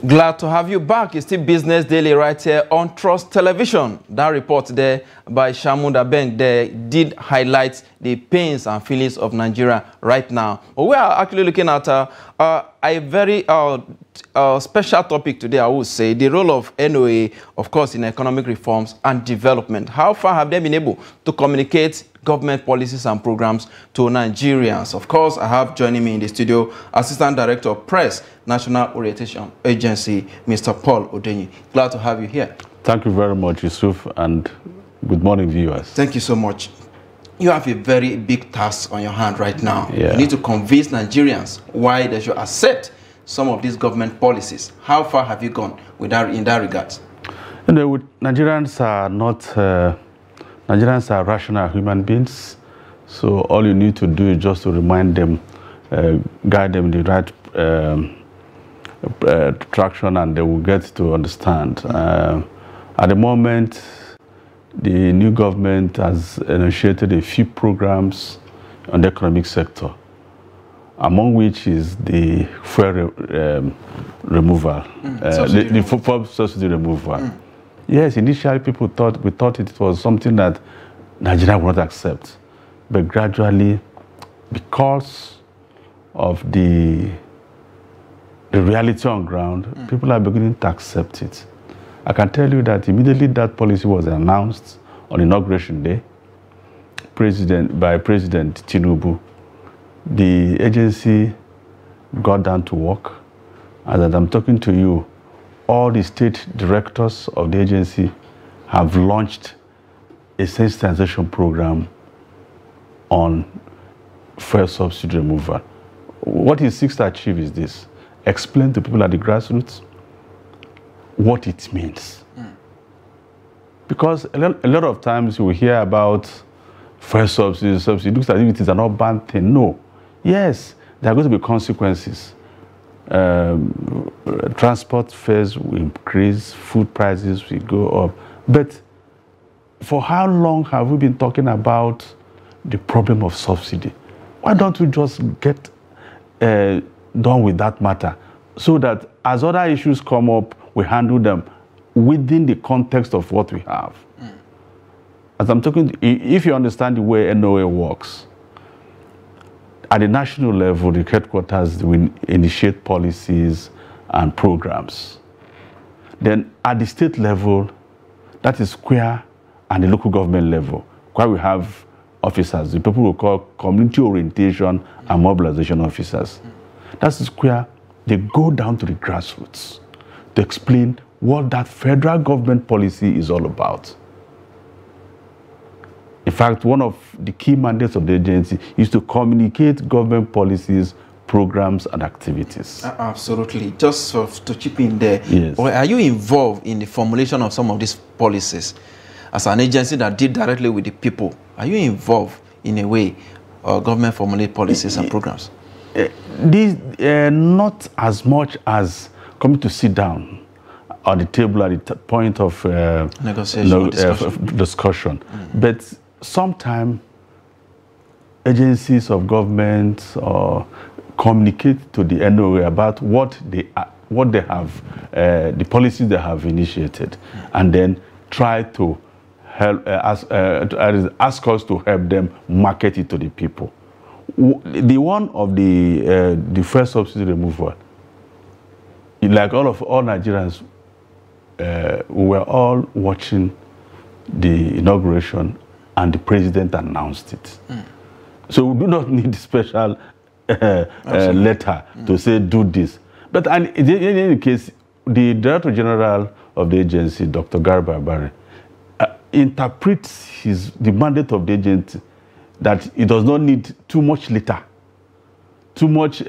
Glad to have you back. It's still Business Daily right here on Trust Television. That report there by Shamunda Beng there did highlight the pains and feelings of Nigeria right now. We are actually looking at a very special topic today, I would say, the role of NOA, of course, in economic reforms and development. How far have they been able to communicate government policies and programs to Nigerians? Of course, I have joining me in the studio Assistant Director of Press, National Orientation Agency, Mr. Paul Odenyi. Glad to have you here. Thank you very much, Yusuf, and good morning, viewers. Thank you so much. You have a very big task on your hand right now. Yeah. You need to convince Nigerians why they should accept some of these government policies. How far have you gone with that, in that regard? You know, Nigerians are not... Nigerians are rational human beings, so all you need to do is just to remind them, guide them in the right traction, and they will get to understand. At the moment, the new government has initiated a few programs on the economic sector, among which is the fuel removal, the fuel subsidy removal. Yes, initially we thought it was something that Nigeria would not accept. But gradually, because of the reality on ground, people are beginning to accept it. I can tell you that immediately that policy was announced on Inauguration Day by President Tinubu, the agency got down to work. And as I'm talking to you, all the state directors of the agency have launched a sensitization program on fuel subsidy removal. What it seeks to achieve is this: explain to people at the grassroots what it means. Because a lot of times you will hear about fuel subsidy, it looks as if it is an urban thing. No. Yes, there are going to be consequences. Transport fares will increase, food prices will go up. But for how long have we been talking about the problem of subsidy? Why don't we just get done with that matter, so that as other issues come up, we handle them within the context of what we have? As I'm talking, if you understand the way NOA works, at the national level, the headquarters will initiate policies and programs. Then at the state level, that is where, and the local government level, where we have officers, the people we call community orientation and mobilization officers. That is where they go down to the grassroots to explain what that federal government policy is all about. In fact, one of the key mandates of the agency is to communicate government policies, programs, and activities. Absolutely. Just to chip in there, yes. Are you involved in the formulation of some of these policies? As an agency that deals directly with the people, are you involved in a way government formulate policies and programs? Not as much as coming to sit down on the table at the point of negotiation, discussion. But sometimes agencies of government communicate to the NOA about what they have, the policies they have initiated, and then try to help ask us to help them market it to the people. The one of the first subsidy removal, like all Nigerians, we were all watching the inauguration, and the president announced it. So we do not need a special letter to say do this. But in any case, the Director General of the agency, Dr. Garba Abare, interprets the mandate of the agency that it does not need too much letter, too much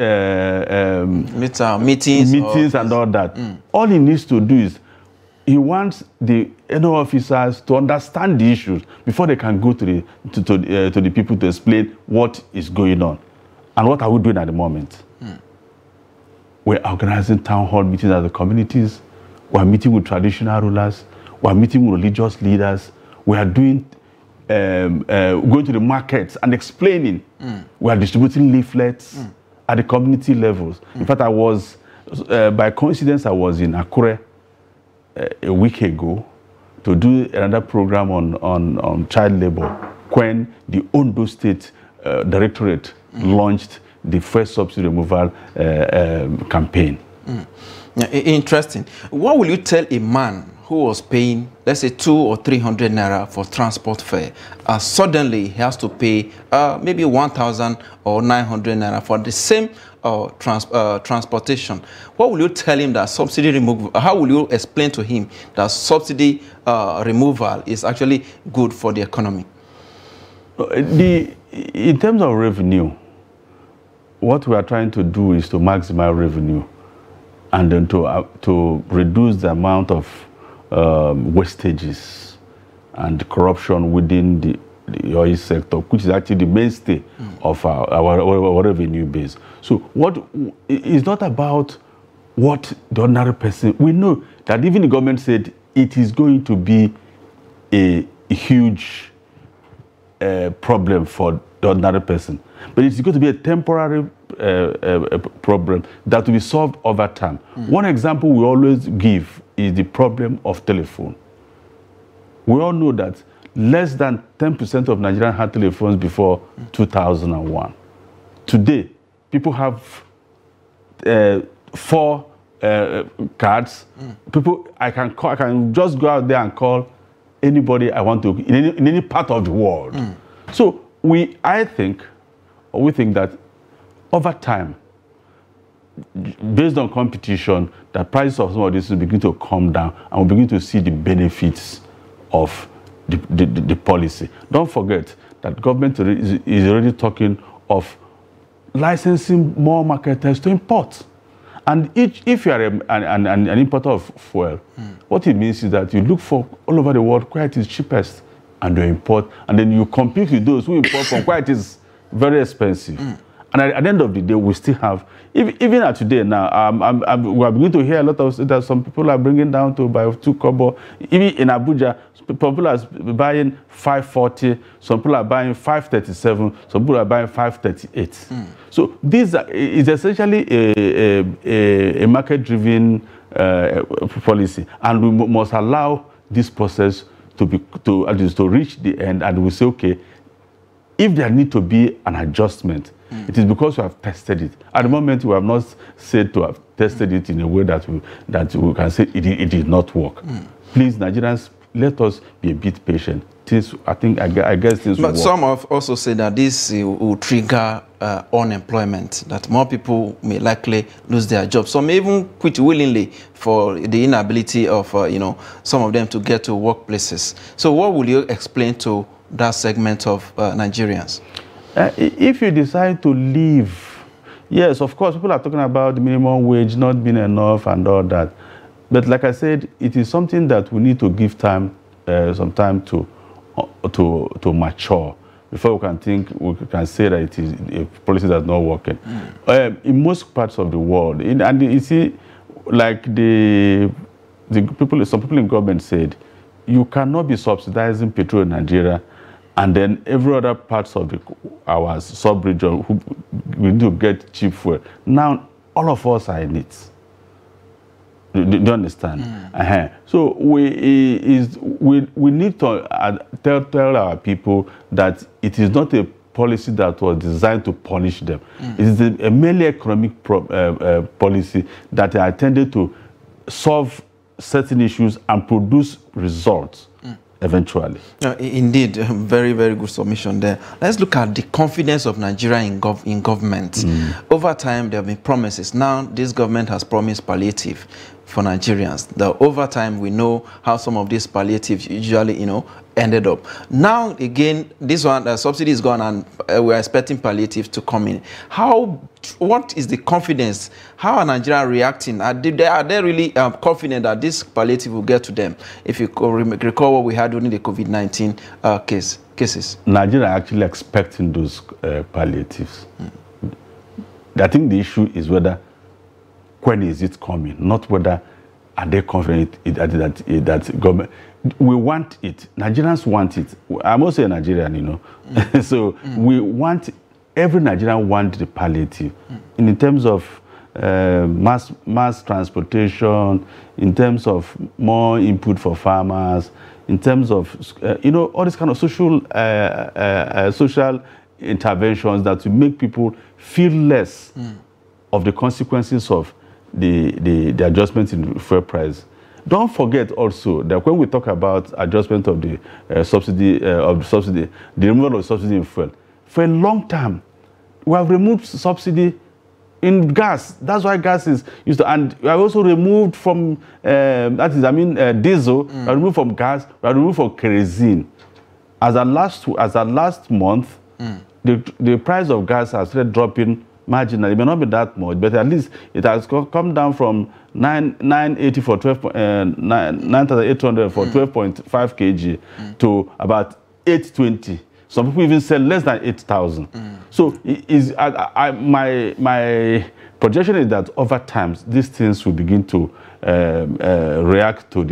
meetings and all that. All he needs to do is, he wants the NOA officers to understand the issues before they can go to the people to explain what is going on and what are we doing at the moment. We're organizing town hall meetings at the communities. We're meeting with traditional rulers. We're meeting with religious leaders. We are doing going to the markets and explaining. We are distributing leaflets at the community levels. In fact, I was By coincidence, I was in Akure a week ago to do another program on child labor when the Ondo State Directorate launched the first subsidy removal campaign. Interesting. What will you tell a man who was paying, let's say, 200 or 300 naira for transport fare, suddenly he has to pay maybe 1,000 or 900 naira for the same transportation? What will you tell him that subsidy removal? How will you explain to him that subsidy removal is actually good for the economy? In terms of revenue, what we are trying to do is to maximize revenue, and then to reduce the amount of wastages and corruption within the oil sector, which is actually the mainstay of our revenue base. So it's not about what the ordinary person. We know that even the government said it is going to be a huge problem for the ordinary person, but it's going to be a temporary problem that will be solved over time. One example we always give is the problem of telephone. We all know that less than 10% of Nigerians had telephones before 2001. Today, people have 4 cards. I can just go out there and call anybody I want to in any part of the world. So we think that over time, based on competition, the price of some of this will begin to come down, and we'll begin to see the benefits of the policy. Don't forget that government is already talking of licensing more marketers to import. And if you are an importer of fuel, what it means is that you look for all over the world where it is cheapest and you import, and then you compete with those who import from where it is very expensive. And at the end of the day, we still have, even at today now, we are beginning to hear a lot of that some people are bringing down to by 2 kobo. Even in Abuja, people are buying 540, some people are buying 537, some people are buying 538. So this is essentially a market-driven policy, and we must allow this process to reach the end, and we say, okay, if there need to be an adjustment, it is because we have tested it. At the moment, we have not said to have tested it in a way that we can say it did not work. Please, Nigerians, let us be a bit patient. I guess things will work. But some have also said that this will trigger unemployment, that more people may likely lose their jobs. Some may even quit willingly for the inability of some of them to get to workplaces. So what will you explain to that segment of Nigerians? If you decide to leave, yes, of course, people are talking about the minimum wage not being enough and all that. But like I said, it is something that we need to give some time to mature before we can say that it is a policy that's not working. In most parts of the world, and you see, like some people in government said, you cannot be subsidizing petrol in Nigeria, and then every other parts of our sub-region we need to get cheap fuel. Now, all of us are in it. Do you understand? So we need to tell our people that it is not a policy that was designed to punish them. It is a merely economic policy that are intended to solve certain issues and produce results eventually. Indeed, very, very good submission there. Let's look at the confidence of Nigeria in government. Over time, there have been promises. Now, this government has promised palliative for Nigerians. Over time, we know how some of these palliatives usually, ended up. Now, again, this one, the subsidy is gone, and we're expecting palliative to come in. What is the confidence? How are Nigerians reacting? Are they really confident that this palliative will get to them? If you recall what we had during the COVID-19 cases. Nigeria are actually expecting those palliatives. I think the issue is when is it coming, not whether are they confident that government. We want it. Nigerians want it. I'm also a Nigerian, So we want, every Nigerian wants the palliative. In terms of mass transportation, in terms of more input for farmers, in terms of all this kind of social interventions that will make people feel less of the consequences of the adjustment in fuel price. Don't forget also that when we talk about adjustment of the subsidy, the removal of subsidy in fuel, for a long time, we have removed subsidy in gas. That's why gas is used to, and we have also removed from diesel. We have removed from gas. We have removed from kerosene. As at last month, the price of gas has started dropping marginally. It may not be that much, but at least it has come down from 980 for 9,800 for 12.5 kg to about 820. Some people even sell less than 8,000. So my projection is that over time these things will begin to react to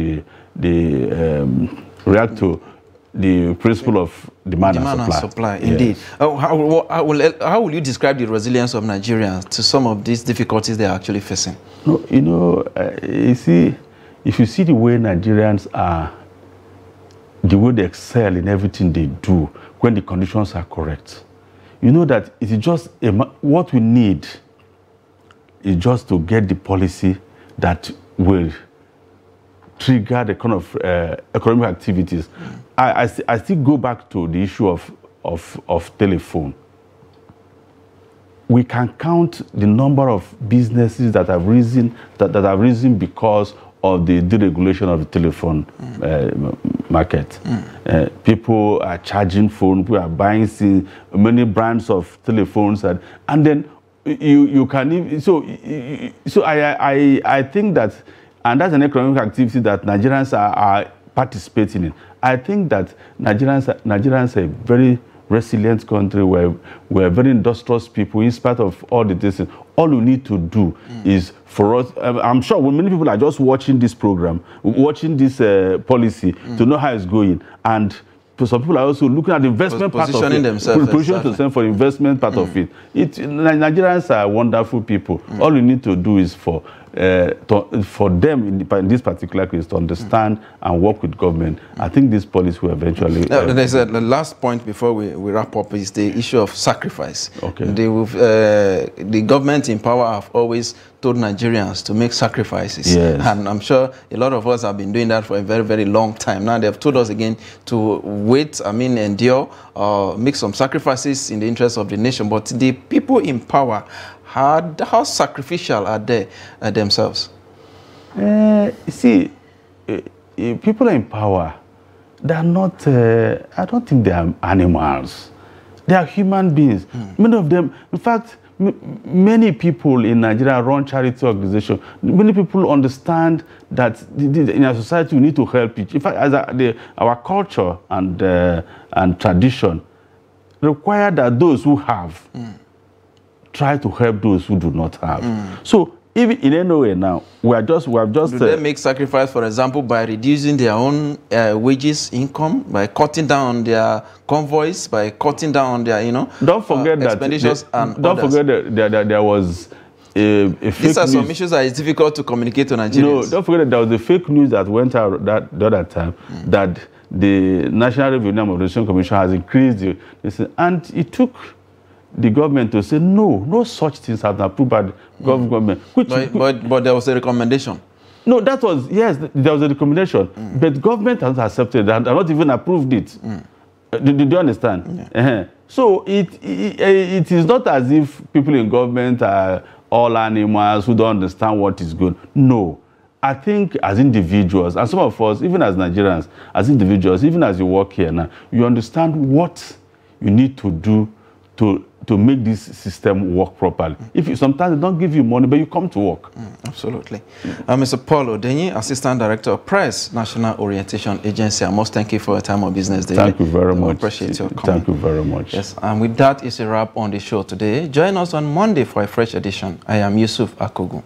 the principle of demand and supply. Indeed. Yes. How will you describe the resilience of Nigerians to some of these difficulties they are actually facing? No, you see, if you see the way Nigerians are, the way they excel in everything they do when the conditions are correct, you know that it is just what we need is just to get the policy that will trigger the kind of economic activities. I still go back to the issue of telephone. We can count the number of businesses that have risen because of the deregulation of the telephone market. People are charging phones, people are buying many brands of telephones, and then you can even, so I think that, and that's an economic activity that Nigerians are participating in. I think that Nigerians are a very resilient country where we're very industrious people in spite of all the distance. All we need to do is for us, I'm sure when many people are just watching this program, watching this policy to know how it's going, and some people are also looking at the investment part of it, positioning themselves for the investment part of it. Nigerians are wonderful people. All we need to do is for them in this particular case to understand and work with government. I think this policy will eventually. The last point before we wrap up is the issue of sacrifice. Okay. The government in power have always told Nigerians to make sacrifices. Yes. And I'm sure a lot of us have been doing that for a very, very long time. Now they've told us again to wait, endure, make some sacrifices in the interest of the nation. But the people in power, how sacrificial are they themselves? See, people in power, they are not, I don't think they are animals. They are human beings. Many of them, in fact, many people in Nigeria run charity organizations. Many people understand that in our society we need to help each. In fact, as our culture and tradition require that those who have try to help those who do not have. So even in NOA now, we have just. Do they make sacrifice, for example, by reducing their own wages, income, by cutting down on their convoys, by cutting down on their, don't forget expenditures and don't forget that there was a fake news. These are some issues that it's difficult to communicate to Nigerians. No, don't forget that there was a fake news that went out the other time that the National Revenue and Mobilization Commission has increased and it took the government to say no such things have been approved by the government. But there was a recommendation. No, that was, yes, there was a recommendation, but government has accepted and not even approved it. Do you understand? Yeah. So it is not as if people in government are all animals who don't understand what is good. No. I think as individuals, and some of us, even as Nigerians, as individuals, even as you work here now, you understand what you need to do to make this system work properly. Sometimes they don't give you money, but you come to work. Absolutely. Mr. Paul Odenyi, Assistant Director of Press, National Orientation Agency, I must thank you for your time of business today. Thank you very much. Appreciate your comment. Thank you very much. Yes, and with that is a wrap on the show today. Join us on Monday for a fresh edition. I am Yusuf Akogu.